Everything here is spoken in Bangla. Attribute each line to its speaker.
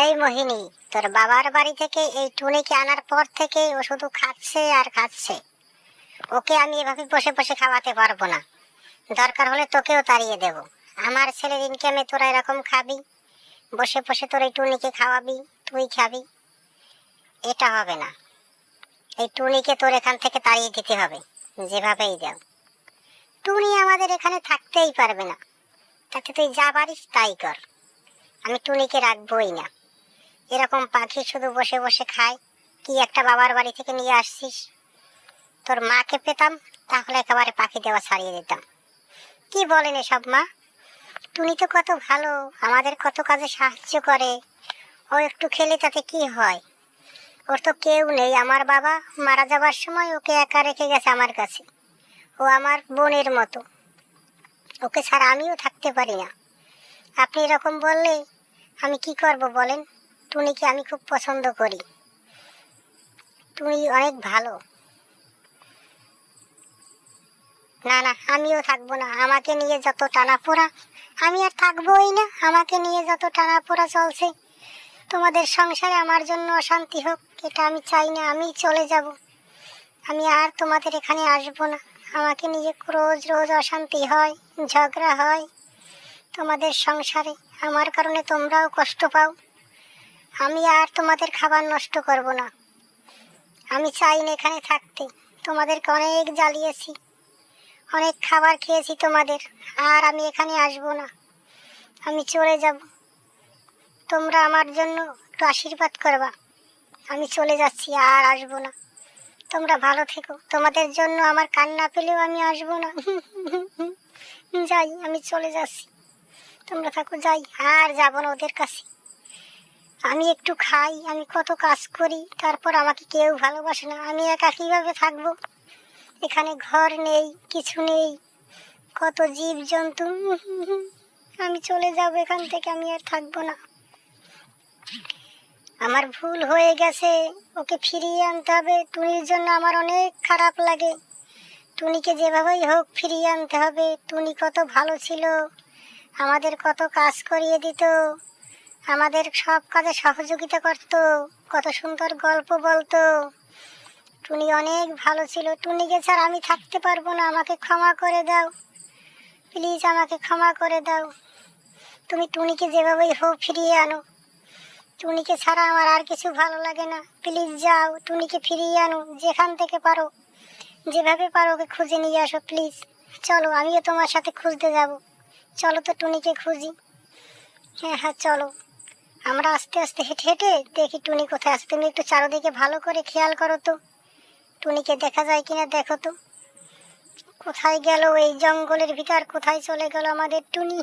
Speaker 1: এই মোহিনী, তোর বাবার বাড়ি থেকে এই টুনিকে আনার পর থেকে ও শুধু খাচ্ছে আর খাচ্ছে। ওকে আমি এভাবে বসে বসে খাওয়াতে পারবো না। দরকার হলে তোকেও তাড়িয়ে দেব। আমার ছেলের ইনকামে তোরা এরকম খাবি, বসে বসে তোর এই টুনিকে খাওয়াবি, তুই খাবি? এটা হবে না। এই টুনিকে তোর এখান থেকে তাড়িয়ে দিতে হবে, যেভাবেই দাও। টুনি আমাদের এখানে থাকতেই পারবে না। তাতে তুই যা পারিস তাই কর। আমি টুনিকে রাখবোই না। এরকম পাখি শুধু বসে বসে খায়। কি একটা বাবার বাড়ি থেকে নিয়ে আসছিস? তোর মাকে পেতাম তাহলে একেবারে পাখি দেওয়া ছাড়িয়ে দিতাম। কি বলেন এসব মা? টুনি তো কত ভালো, আমাদের কত কাজে সাহায্য করে। ও একটু খেলে তাতে কি হয়? ওর তো কেউ নেই। আমার বাবা মারা যাবার সময় ওকে একা রেখে গেছে আমার কাছে। ও আমার বোনের মতো। ওকে ছাড়া আমিও থাকতে পারি না। আপনি এরকম বললে আমি কি করব বলেন? টুনিকে আমি খুব পছন্দ করি। টুনি অনেক ভালো। না না, আমিও থাকবো না। আমাকে নিয়ে যত টানাপোড়া, আমি আর থাকবোই না। আমাকে নিয়ে যত টানাপোড়া চলছে, তোমাদের সংসারে আমার জন্য অশান্তি হোক, এটা আমি চাই না। আমি চলে যাব। আমি আর তোমাদের এখানে আসবো না। আমাকে নিয়ে রোজ রোজ অশান্তি হয়, ঝগড়া হয় তোমাদের সংসারে। আমার কারণে তোমরাও কষ্ট পাও। আমি আর তোমাদের খাবার নষ্ট করব না। আমি চাই না এখানে থাকতে। তোমাদেরকে অনেক জ্বালিয়েছি, অনেক খাবার খেয়েছি তোমাদের। আর আমি এখানে আসবো না। আমি চলে যাব। তোমরা আমার জন্য একটু আশীর্বাদ করবা। আমি চলে যাচ্ছি, আর আসবো না। তোমরা ভালো থেকো। তোমাদের জন্য আমার কান্না পেলেও আমি আসবো না। যাই, আমি চলে যাচ্ছি। তোমরা থাকো, যাই। আর যাবো না ওদের কাছে। আমি একটু খাই, আমি কত কাজ করি, তারপর আমাকে কেউ ভালোবাসে না। আমি একা কিভাবে থাকবো? এখানে ঘর নেই, কিছু নেই, কত জীব জন্তু। আমি চলে যাব এখান থেকে। আমি আর থাকবো না। আমার ভুল হয়ে গেছে, ওকে ফিরিয়ে আনতে হবে। টুনির জন্য আমার অনেক খারাপ লাগে। টুনিকে যেভাবেই হোক ফিরিয়ে আনতে হবে। টুনি কত ভালো ছিল, আমাদের কত কাজ করিয়ে দিত, আমাদের সব কাজে সহযোগিতা করত, কত সুন্দর গল্প বলতো। টুনি অনেক ভালো ছিল। টুনিকে ছাড়া আমি থাকতে পারবো না। আমাকে ক্ষমা করে দাও প্লিজ, আমাকে ক্ষমা করে দাও। তুমি টুনিকে যেভাবেই হোক ফিরিয়ে আনো। টুনিকে ছাড়া আমার আর কিছু ভালো লাগে না। প্লিজ যাও, টুনিকে ফিরিয়ে আনো। যেখান থেকে পারো, যেভাবে পারো ওকে খুঁজে নিয়ে আসো প্লিজ। চলো, আমিও তোমার সাথে খুঁজতে যাব। চলো তো টুনিকে খুঁজি। হ্যাঁ হ্যাঁ, চলো। আমরা আস্তে আস্তে হেঁটে হেঁটে দেখি টুনি কোথায় আছে। তুমি একটু চারদিকে ভালো করে খেয়াল করো তো, টুনিকে দেখা যায় কিনা দেখো তো। কোথায় গেল? এই জঙ্গলের ভিতর কোথায় চলে গেল আমাদের টুনি?